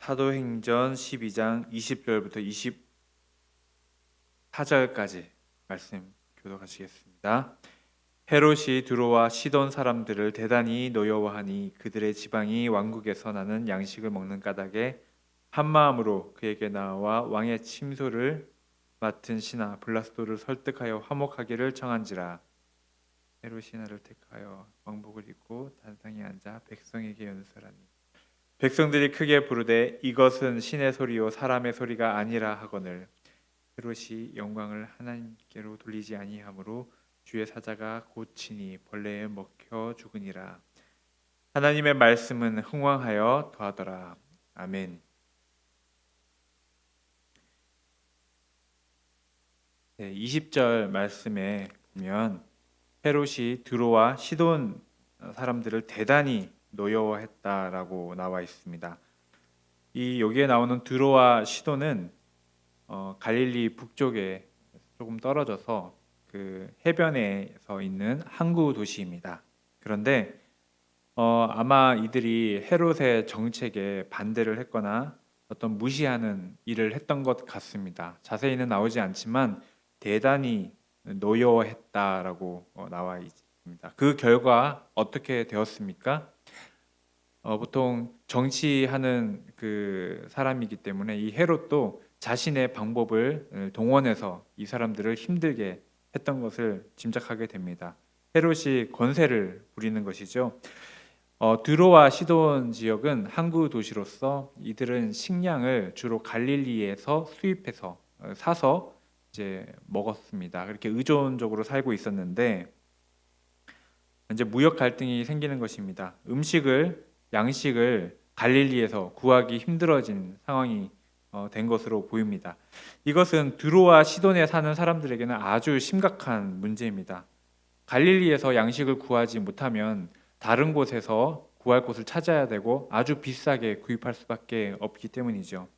사도행전 12장 20절부터 24절까지 말씀 교독하시겠습니다. 헤롯이 두로와 시돈 사람들을 대단히 노여워하니 그들의 지방이 왕국에서 나는 양식을 먹는 까닭에 한 마음으로 그에게 나와 왕의 침소를 맡은 신하 블라스도를 설득하여 화목하기를 청한지라. 헤롯이 나를 택하여 왕복을 입고 단상에 앉아 백성에게 연설하니 백성들이 크게 부르되 이것은 신의 소리요 사람의 소리가 아니라 하거늘 헤롯이 영광을 하나님께로 돌리지 아니하므로 주의 사자가 고치니 벌레에 먹혀 죽으니라. 하나님의 말씀은 흥왕하여 더하더라. 아멘. 20절 말씀에 보면 헤롯이 두로와 시돈 사람들을 대단히 노여워했다라고 나와 있습니다. 여기에 나오는 두로와 시돈은 갈릴리 북쪽에 조금 떨어져서 그 해변에서 있는 항구 도시입니다. 그런데 아마 이들이 헤롯의 정책에 반대를 했거나 어떤 무시하는 일을 했던 것 같습니다. 자세히는 나오지 않지만 대단히 노여워했다라고 나와 있습니다. 그 결과 어떻게 되었습니까? 보통 정치하는 그 사람이기 때문에 이 헤롯도 자신의 방법을 동원해서 이 사람들을 힘들게 했던 것을 짐작하게 됩니다. 헤롯이 권세를 부리는 것이죠. 드로와 시돈 지역은 항구 도시로서 이들은 식량을 주로 갈릴리에서 수입해서 사서 이제 먹었습니다. 그렇게 의존적으로 살고 있었는데 이제 무역 갈등이 생기는 것입니다. 양식을 갈릴리에서 구하기 힘들어진 상황이 된 것으로 보입니다. 이것은 드로와 시돈에 사는 사람들에게는 아주 심각한 문제입니다. 갈릴리에서 양식을 구하지 못하면 다른 곳에서 구할 곳을 찾아야 되고 아주 비싸게 구입할 수밖에 없기 때문이죠.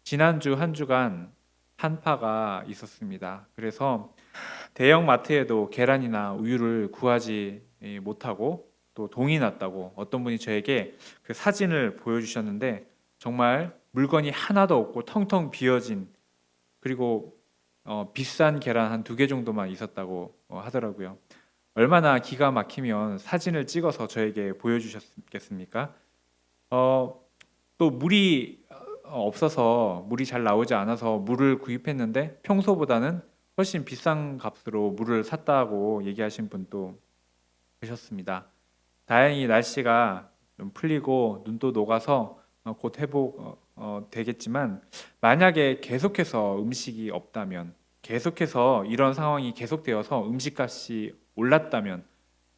지난주 한 주간 한파가 있었습니다. 그래서 대형 마트에도 계란이나 우유를 구하지 못하고 또 동이 났다고 어떤 분이 저에게 그 사진을 보여주셨는데 정말 물건이 하나도 없고 텅텅 비어진 그리고 비싼 계란 한 2개 정도만 있었다고 하더라고요. 얼마나 기가 막히면 사진을 찍어서 저에게 보여주셨겠습니까? 또 물이 없어서 물이 잘 나오지 않아서 물을 구입했는데 평소보다는 훨씬 비싼 값으로 물을 샀다고 얘기하신 분도 계셨습니다. 다행히 날씨가 좀 풀리고 눈도 녹아서 곧 회복 되겠지만 만약에 계속해서 음식이 없다면 계속해서 이런 상황이 계속되어서 음식값이 올랐다면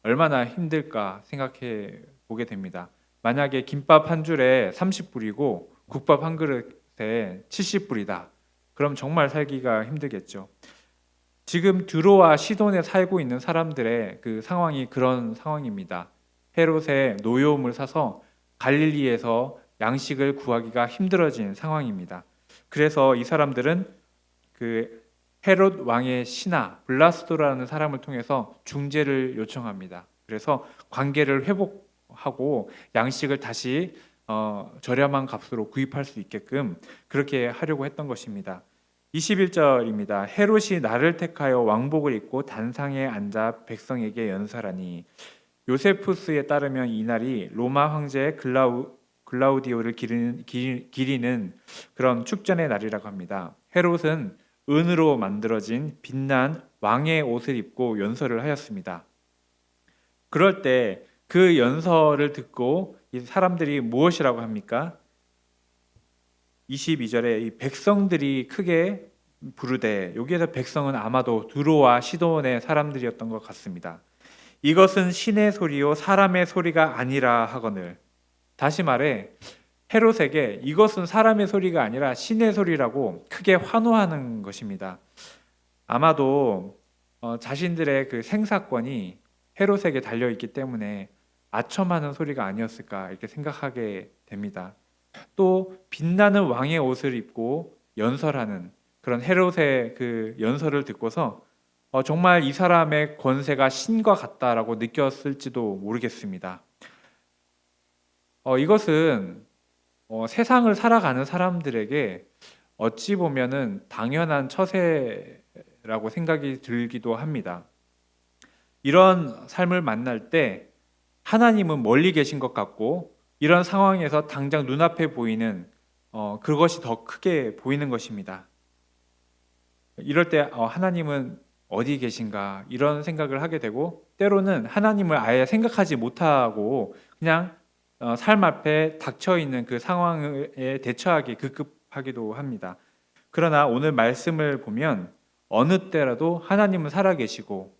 얼마나 힘들까 생각해 보게 됩니다. 만약에 김밥 한 줄에 30불이고 국밥 한 그릇에 70불이다. 그럼 정말 살기가 힘들겠죠. 지금 드로와 시돈에 살고 있는 사람들의 그 상황이 그런 상황입니다. 헤롯의 노여움을 사서 갈릴리에서 양식을 구하기가 힘들어진 상황입니다. 그래서 이 사람들은 그 헤롯 왕의 신하 블라스도라는 사람을 통해서 중재를 요청합니다. 그래서 관계를 회복하고 양식을 다시 저렴한 값으로 구입할 수 있게끔 그렇게 하려고 했던 것입니다. 21절입니다. 헤롯이 나를 택하여 왕복을 입고 단상에 앉아 백성에게 연설하니. 요세푸스에 따르면 이날이 로마 황제 글라우디오를 기리는 그런 축전의 날이라고 합니다. 헤롯은 은으로 만들어진 빛난 왕의 옷을 입고 연설을 하였습니다. 그럴 때 그 연설을 듣고 이 사람들이 무엇이라고 합니까? 22절에 이 백성들이 크게 부르되, 여기에서 백성은 아마도 두로와 시돈의 사람들이었던 것 같습니다. 이것은 신의 소리요 사람의 소리가 아니라 하거늘. 다시 말해 헤롯에게 이것은 사람의 소리가 아니라 신의 소리라고 크게 환호하는 것입니다. 아마도 자신들의 그 생사권이 헤롯에게 달려 있기 때문에 아첨하는 소리가 아니었을까 이렇게 생각하게 됩니다. 또 빛나는 왕의 옷을 입고 연설하는 그런 헤롯의 그 연설을 듣고서 정말 이 사람의 권세가 신과 같다라고 느꼈을지도 모르겠습니다. 이것은 세상을 살아가는 사람들에게 어찌 보면은 당연한 처세라고 생각이 들기도 합니다. 이런 삶을 만날 때 하나님은 멀리 계신 것 같고 이런 상황에서 당장 눈앞에 보이는 그것이 더 크게 보이는 것입니다. 이럴 때 하나님은 어디 계신가 이런 생각을 하게 되고 때로는 하나님을 아예 생각하지 못하고 그냥 삶 앞에 닥쳐 있는 그 상황에 대처하기 급급하기도 합니다. 그러나 오늘 말씀을 보면 어느 때라도 하나님은 살아계시고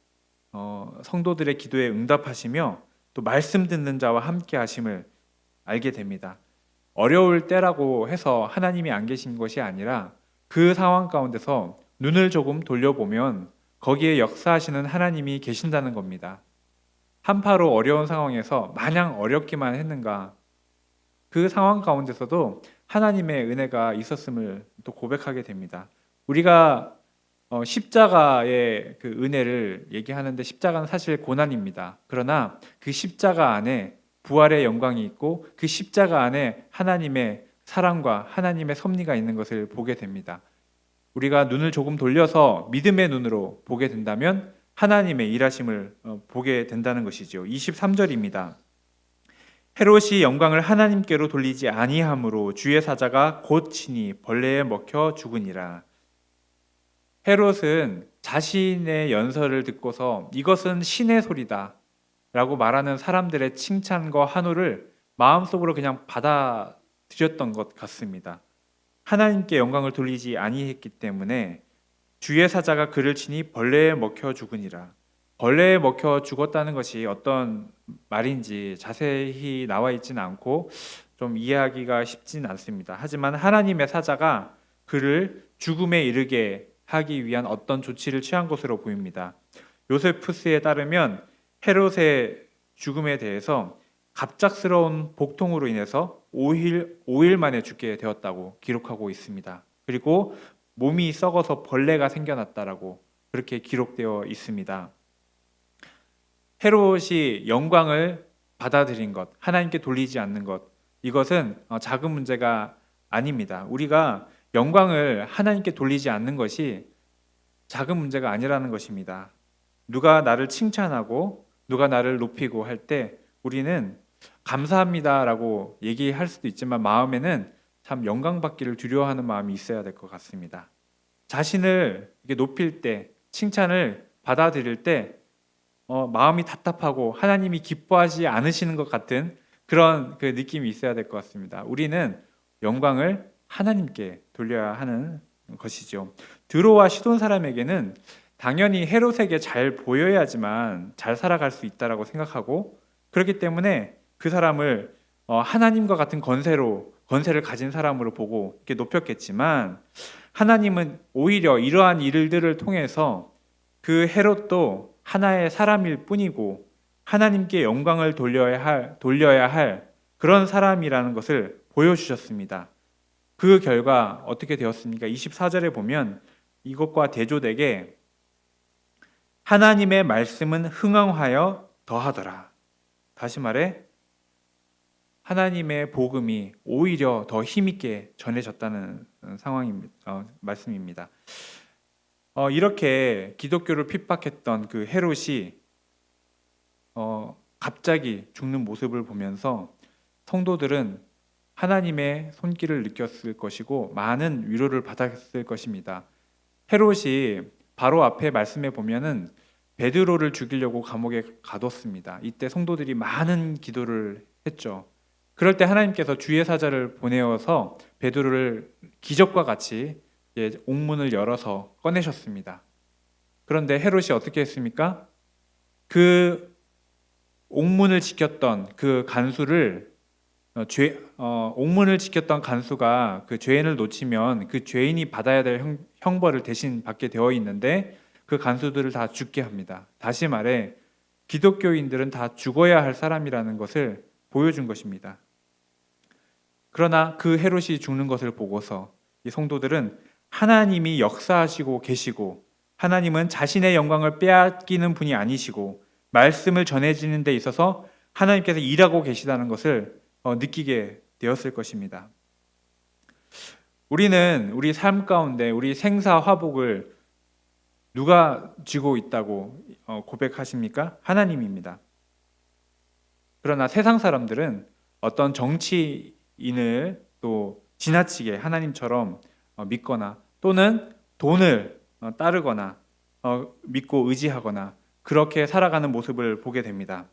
성도들의 기도에 응답하시며 또 말씀 듣는 자와 함께 하심을 알게 됩니다. 어려울 때라고 해서 하나님이 안 계신 것이 아니라 그 상황 가운데서 눈을 조금 돌려보면 거기에 역사하시는 하나님이 계신다는 겁니다. 한파로 어려운 상황에서 마냥 어렵기만 했는가? 그 상황 가운데서도 하나님의 은혜가 있었음을 또 고백하게 됩니다. 우리가 십자가의 그 은혜를 얘기하는데 십자가는 사실 고난입니다. 그러나 그 십자가 안에 부활의 영광이 있고 그 십자가 안에 하나님의 사랑과 하나님의 섭리가 있는 것을 보게 됩니다. 우리가 눈을 조금 돌려서 믿음의 눈으로 보게 된다면 하나님의 일하심을 보게 된다는 것이죠. 23절입니다. 헤롯이 영광을 하나님께로 돌리지 아니함으로 주의 사자가 곧 치니 벌레에 먹혀 죽으니라. 헤롯은 자신의 연설을 듣고서 이것은 신의 소리다 라고 말하는 사람들의 칭찬과 환호를 마음속으로 그냥 받아들였던 것 같습니다. 하나님께 영광을 돌리지 아니했기 때문에 주의 사자가 그를 치니 벌레에 먹혀 죽으니라. 벌레에 먹혀 죽었다는 것이 어떤 말인지 자세히 나와 있지는 않고 좀 이해하기가 쉽진 않습니다. 하지만 하나님의 사자가 그를 죽음에 이르게 하기 위한 어떤 조치를 취한 것으로 보입니다. 요세푸스에 따르면 헤롯의 죽음에 대해서 갑작스러운 복통으로 인해서 5일 만에 죽게 되었다고 기록하고 있습니다. 그리고 몸이 썩어서 벌레가 생겨났다라고 그렇게 기록되어 있습니다. 헤롯이 영광을 받아들인 것, 하나님께 돌리지 않는 것, 이것은 작은 문제가 아닙니다. 우리가 영광을 하나님께 돌리지 않는 것이 작은 문제가 아니라는 것입니다. 누가 나를 칭찬하고 누가 나를 높이고 할 때 우리는 감사합니다라고 얘기할 수도 있지만 마음에는 참 영광받기를 두려워하는 마음이 있어야 될 것 같습니다. 자신을 높일 때, 칭찬을 받아들일 때 마음이 답답하고 하나님이 기뻐하지 않으시는 것 같은 그런 그 느낌이 있어야 될 것 같습니다. 우리는 영광을 하나님께 돌려야 하는 것이죠. 드로와 시돈 사람에게는 당연히 헤롯에게 잘 보여야지만 잘 살아갈 수 있다라고 생각하고 그렇기 때문에 그 사람을 하나님과 같은 권세를 가진 사람으로 보고 이렇게 높였겠지만 하나님은 오히려 이러한 일들을 통해서 그 헤롯도 하나의 사람일 뿐이고 하나님께 영광을 돌려야 할 그런 사람이라는 것을 보여주셨습니다. 그 결과 어떻게 되었습니까? 24절에 보면 이것과 대조되게 하나님의 말씀은 흥황하여 더하더라. 다시 말해 하나님의 복음이 오히려 더 힘있게 전해졌다는 말씀입니다. 이렇게 기독교를 핍박했던 그 헤롯이 갑자기 죽는 모습을 보면서 성도들은 하나님의 손길을 느꼈을 것이고 많은 위로를 받았을 것입니다. 헤롯이 바로 앞에 말씀에 보면은 베드로를 죽이려고 감옥에 가뒀습니다. 이때 성도들이 많은 기도를 했죠. 그럴 때 하나님께서 주의 사자를 보내어서 베드로를 기적과 같이 옥문을 열어서 꺼내셨습니다. 그런데 헤롯이 어떻게 했습니까? 그 옥문을 지켰던 그 간수를 옥문을 지켰던 간수가 그 죄인을 놓치면 그 죄인이 받아야 될 형벌을 대신 받게 되어 있는데 그 간수들을 다 죽게 합니다. 다시 말해 기독교인들은 다 죽어야 할 사람이라는 것을 보여준 것입니다. 그러나 그 헤롯이 죽는 것을 보고서 이 성도들은 하나님이 역사하시고 계시고 하나님은 자신의 영광을 빼앗기는 분이 아니시고 말씀을 전해지는 데 있어서 하나님께서 일하고 계시다는 것을 느끼게 되었을 것입니다. 우리는 우리 삶 가운데 우리 생사 화복을 누가 쥐고 있다고 고백하십니까? 하나님입니다. 그러나 세상 사람들은 어떤 정치인을 또 지나치게 하나님처럼 믿거나 또는 돈을 따르거나 믿고 의지하거나 그렇게 살아가는 모습을 보게 됩니다.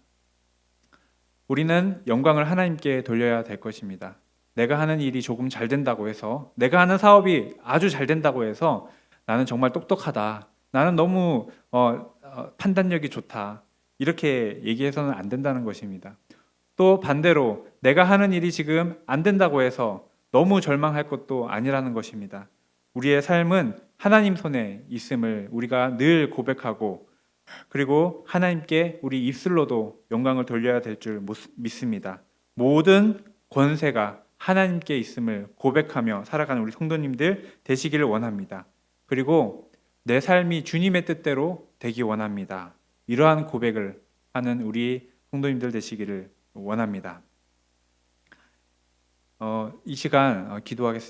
우리는 영광을 하나님께 돌려야 될 것입니다. 내가 하는 일이 조금 잘 된다고 해서, 내가 하는 사업이 아주 잘 된다고 해서 나는 정말 똑똑하다, 나는 너무 판단력이 좋다, 이렇게 얘기해서는 안 된다는 것입니다. 또 반대로 내가 하는 일이 지금 안 된다고 해서 너무 절망할 것도 아니라는 것입니다. 우리의 삶은 하나님 손에 있음을 우리가 늘 고백하고, 그리고 하나님께 우리 입술로도 영광을 돌려야 될 줄 믿습니다. 모든 권세가 하나님께 있음을 고백하며 살아가는 우리 성도님들 되시기를 원합니다. 그리고 내 삶이 주님의 뜻대로 되기 원합니다. 이러한 고백을 하는 우리 성도님들 되시기를 원합니다. 이 시간 기도하겠습니다.